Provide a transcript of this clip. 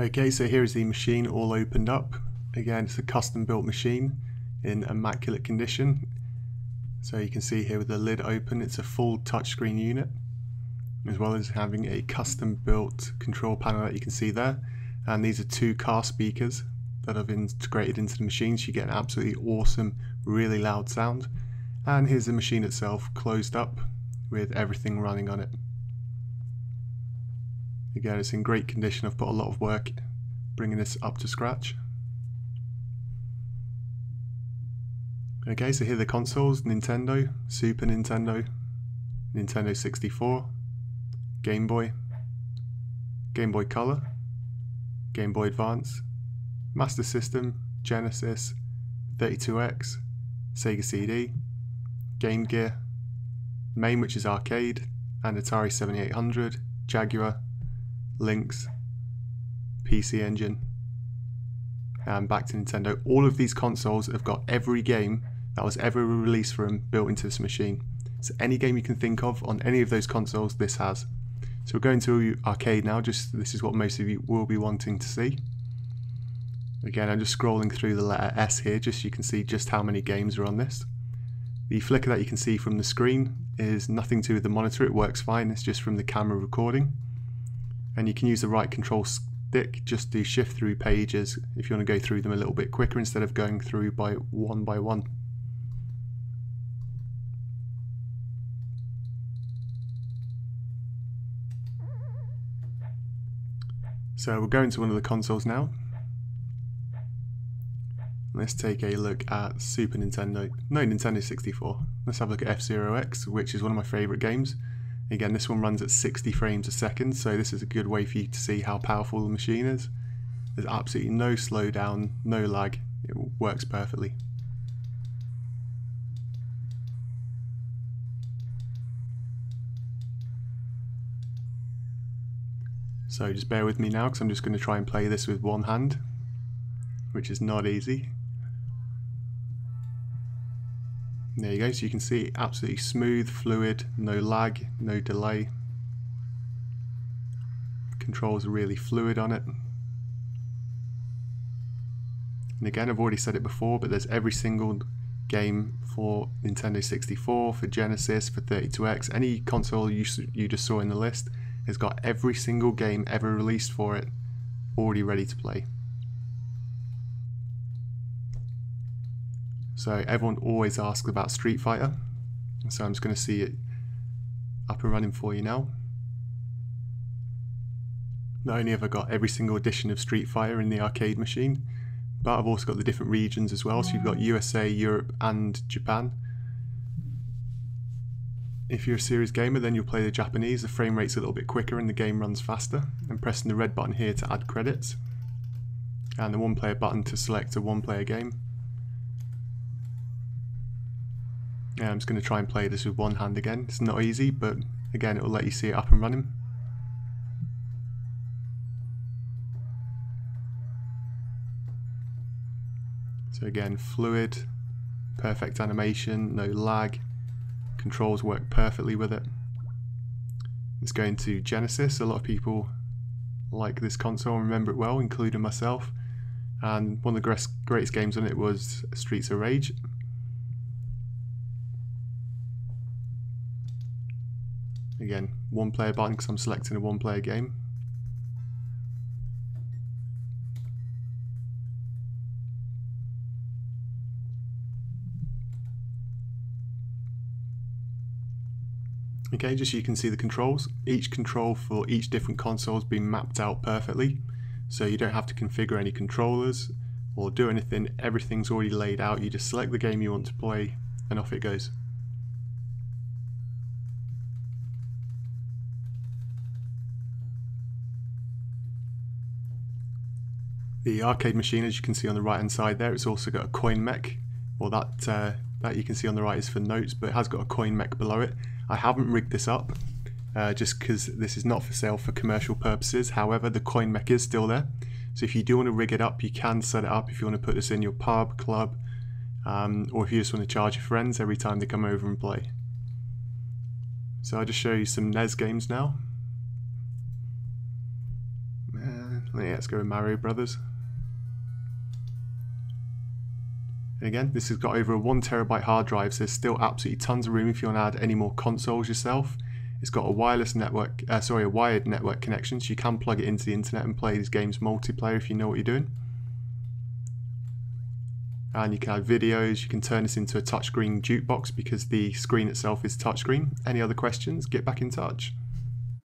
Okay, so here is the machine all opened up. Again, it's a custom built machine in immaculate condition. So you can see here with the lid open, it's a full touchscreen unit, as well as having a custom built control panel that you can see there. And these are two car speakers that I've integrated into the machine, so you get an absolutely awesome, really loud sound. And here's the machine itself closed up with everything running on it. Again, it's in great condition. I've put a lot of work bringing this up to scratch. Okay, so here are the consoles: Nintendo, Super Nintendo, Nintendo 64, Game Boy, Game Boy Color, Game Boy Advance, Master System, Genesis, 32X, Sega CD, Game Gear, MAME, which is arcade, and Atari 7800, Jaguar, Lynx, PC Engine, and back to Nintendo. All of these consoles have got every game that was ever released for them built into this machine. So any game you can think of on any of those consoles, this has. So we're going to arcade now. Just this is what most of you will be wanting to see. Again, I'm just scrolling through the letter S here, just so you can see just how many games are on this. The flicker that you can see from the screen is nothing to do with the monitor. It works fine. It's just from the camera recording. And you can use the right control stick just to shift through pages if you want to go through them a little bit quicker instead of going through by one. So we'll go into one of the consoles now. Let's take a look at Nintendo 64. Let's have a look at F-Zero X, which is one of my favourite games. Again, this one runs at 60 frames a second, so this is a good way for you to see how powerful the machine is. There's absolutely no slowdown, no lag, it works perfectly. So just bear with me now, because I'm just going to try and play this with one hand, which is not easy. There you go, so you can see absolutely smooth, fluid, no lag, no delay. Controls are really fluid on it. And again, I've already said it before, but there's every single game for Nintendo 64, for Genesis, for 32X, any console you just saw in the list has got every single game ever released for it already ready to play. So everyone always asks about Street Fighter, so I'm just going to see it up and running for you now. Not only have I got every single edition of Street Fighter in the arcade machine, but I've also got the different regions as well, so you've got USA, Europe and Japan. If you're a serious gamer, then you'll play the Japanese. The frame rate's a little bit quicker and the game runs faster. I'm pressing the red button here to add credits, and the one player button to select a one player game. Yeah, I'm just going to try and play this with one hand again. It's not easy, but again, it will let you see it up and running. So again, fluid, perfect animation, no lag, controls work perfectly with it. It's going to Genesis. A lot of people like this console and remember it well, including myself. And one of the greatest games on it was Streets of Rage. Again, one player button because I'm selecting a one player game. Okay, just so you can see the controls. Each control for each different console has been mapped out perfectly, so you don't have to configure any controllers or do anything. Everything's already laid out. You just select the game you want to play and off it goes. The arcade machine, as you can see on the right hand side there, it's also got a coin mech, or that you can see on the right is for notes, but it has got a coin mech below it. I haven't rigged this up just because this is not for sale for commercial purposes. However, the coin mech is still there, so if you do want to rig it up, you can set it up if you want to put this in your pub, club, or if you just want to charge your friends every time they come over and play. So I'll just show you some NES games now. Yeah, let's go with Mario Brothers. And again, this has got over a 1 terabyte hard drive, so there's still absolutely tons of room if you want to add any more consoles yourself. It's got a wireless network, a wired network connection, so you can plug it into the internet and play these games multiplayer if you know what you're doing. And you can add videos, you can turn this into a touchscreen jukebox because the screen itself is touchscreen. Any other questions, get back in touch.